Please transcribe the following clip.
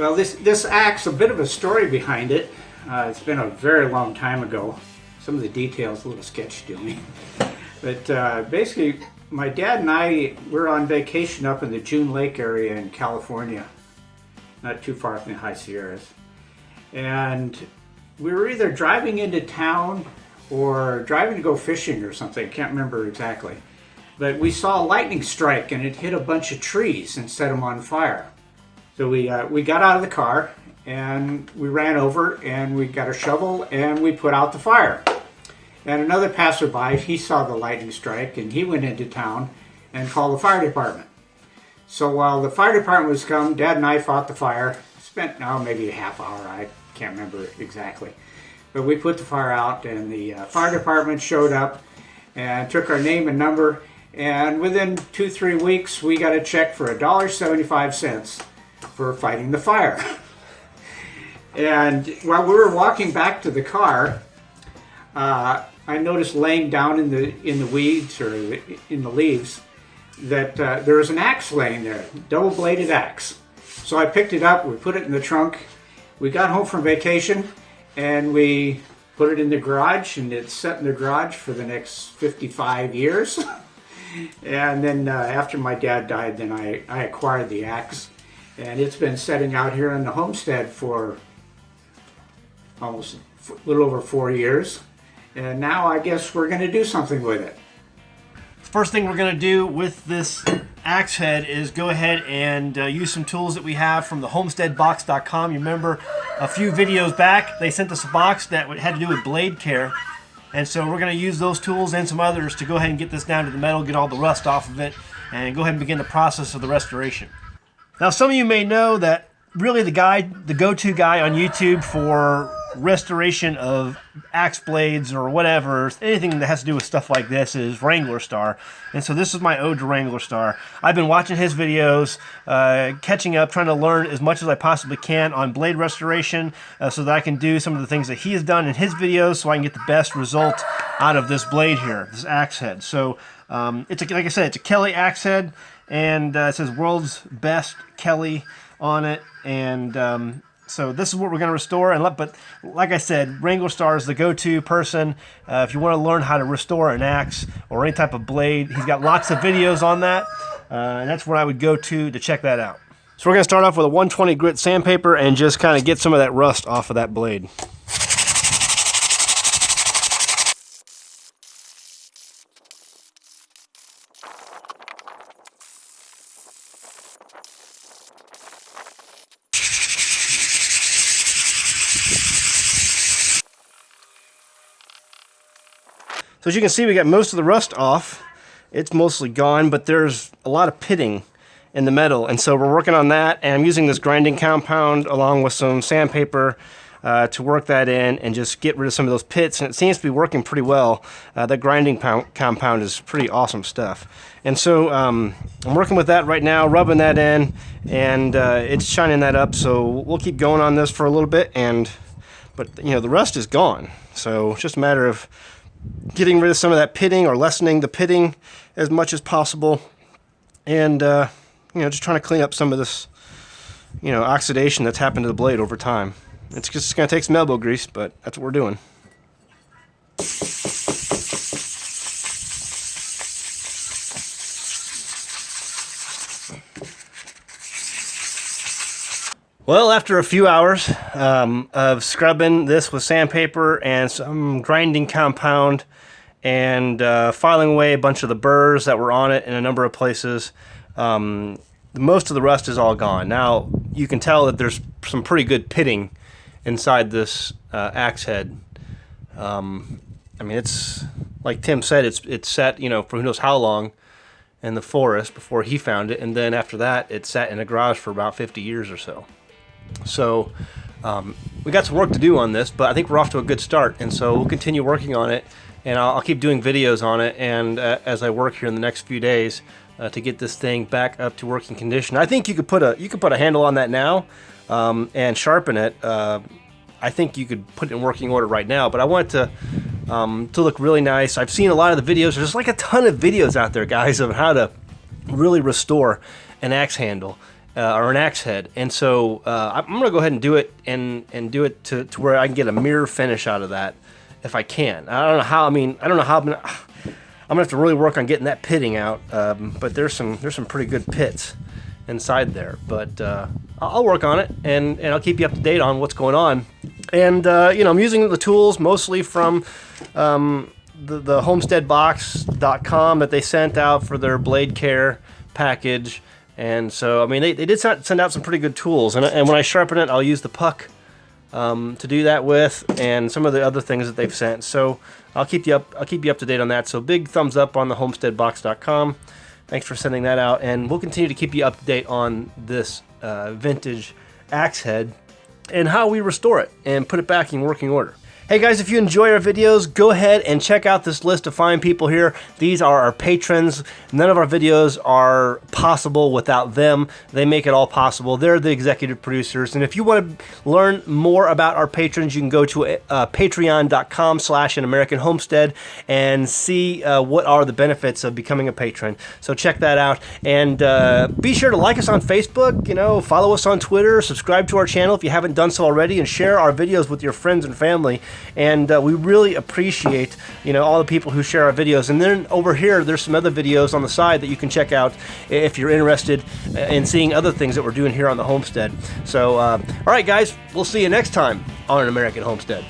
Well, this axe, a bit of a story behind it. It's been a very long time ago. Some of the details a little sketchy to me. But basically, my dad and I were on vacation up in the June Lake area in California, not too far from the High Sierras. And we were either driving into town or driving to go fishing or something. I can't remember exactly. But we saw a lightning strike and it hit a bunch of trees and set them on fire. So we got out of the car and we ran over and we got a shovel and we put out the fire. And another passerby, he saw the lightning strike and he went into town and called the fire department. So while the fire department was come, Dad and I fought the fire. Spent maybe a half hour, I can't remember exactly. But we put the fire out and the fire department showed up and took our name and number. And within 2-3 weeks, we got a check for $1.75 for fighting the fire. And while we were walking back to the car, I noticed laying down in the weeds or in the leaves that there was an axe laying there, double-bladed axe. So I picked it up, we put it in the trunk. We got home from vacation and we put it in the garage, and it's set in the garage for the next 55 years. And then after my dad died, then I acquired the axe. And it's been sitting out here on the homestead for almost a little over 4 years. And now I guess we're going to do something with it. First thing we're going to do with this axe head is go ahead and use some tools that we have from the homesteadbox.com. You remember a few videos back, they sent us a box that had to do with blade care. And so we're going to use those tools and some others to go ahead and get this down to the metal, get all the rust off of it, and go ahead and begin the process of the restoration. Now, some of you may know that really the go-to guy on YouTube for restoration of axe blades or whatever, anything that has to do with stuff like this, is Wranglerstar. And so this is my ode to Wranglerstar. I've been watching his videos, catching up, trying to learn as much as I possibly can on blade restoration so that I can do some of the things that he has done in his videos so I can get the best result out of this blade here, this axe head. So like I said, it's a Kelly axe head, and it says World's Best Kelly on it. And so this is what we're going to restore. But like I said, Wranglerstar is the go-to person if you want to learn how to restore an axe or any type of blade. He's got lots of videos on that, and that's where I would go to check that out. So we're going to start off with a 120 grit sandpaper and just kind of get some of that rust off of that blade. So as you can see, we got most of the rust off. It's mostly gone, but there's a lot of pitting in the metal. And so we're working on that, and I'm using this grinding compound along with some sandpaper to work that in and just get rid of some of those pits. And it seems to be working pretty well. That grinding compound is pretty awesome stuff. And so I'm working with that right now, rubbing that in, and it's shining that up. So we'll keep going on this for a little bit. But you know, the rust is gone. So it's just a matter of getting rid of some of that pitting or lessening the pitting as much as possible, and just trying to clean up some of this oxidation that's happened to the blade over time. It's just going to take some elbow grease, but that's what we're doing. Well, after a few hours of scrubbing this with sandpaper and some grinding compound and filing away a bunch of the burrs that were on it in a number of places, most of the rust is all gone. Now, you can tell that there's some pretty good pitting inside this axe head. I mean, it's, like Tim said, it's sat, for who knows how long in the forest before he found it, and then after that, it sat in a garage for about 50 years or so. So we got some work to do on this, but I think we're off to a good start, and so we'll continue working on it, and I'll keep doing videos on it, and as I work here in the next few days to get this thing back up to working condition. I think you could put a handle on that now and sharpen it. I think you could put it in working order right now, but I want it to look really nice. I've seen a lot of the videos. There's like a ton of videos out there, guys, of how to really restore an axe handle. or an axe head. And so I'm going to go ahead and do it and do it to where I can get a mirror finish out of that if I can. I don't know how. I mean, I don't know how. I'm gonna have to really work on getting that pitting out. But there's some pretty good pits inside there. But I'll work on it, and I'll keep you up to date on what's going on. And you know, I'm using the tools mostly from the homesteadbox.com that they sent out for their blade care package. And so, I mean, they did send out some pretty good tools. And when I sharpen it, I'll use the puck to do that with, and some of the other things that they've sent. So I'll keep you up to date on that. So big thumbs up on the homesteadbox.com. Thanks for sending that out, and we'll continue to keep you up to date on this vintage axe head and how we restore it and put it back in working order. Hey guys, if you enjoy our videos, go ahead and check out this list of fine people here. These are our patrons. None of our videos are possible without them. They make it all possible. They're the executive producers. And if you want to learn more about our patrons, you can go to patreon.com/AnAmericanHomestead and see what are the benefits of becoming a patron. So check that out. And be sure to like us on Facebook, you know, follow us on Twitter, subscribe to our channel if you haven't done so already, and share our videos with your friends and family. And we really appreciate, you know, all the people who share our videos. And then over here, there's some other videos on the side that you can check out if you're interested in seeing other things that we're doing here on the homestead. So, all right, guys, we'll see you next time on An American Homestead.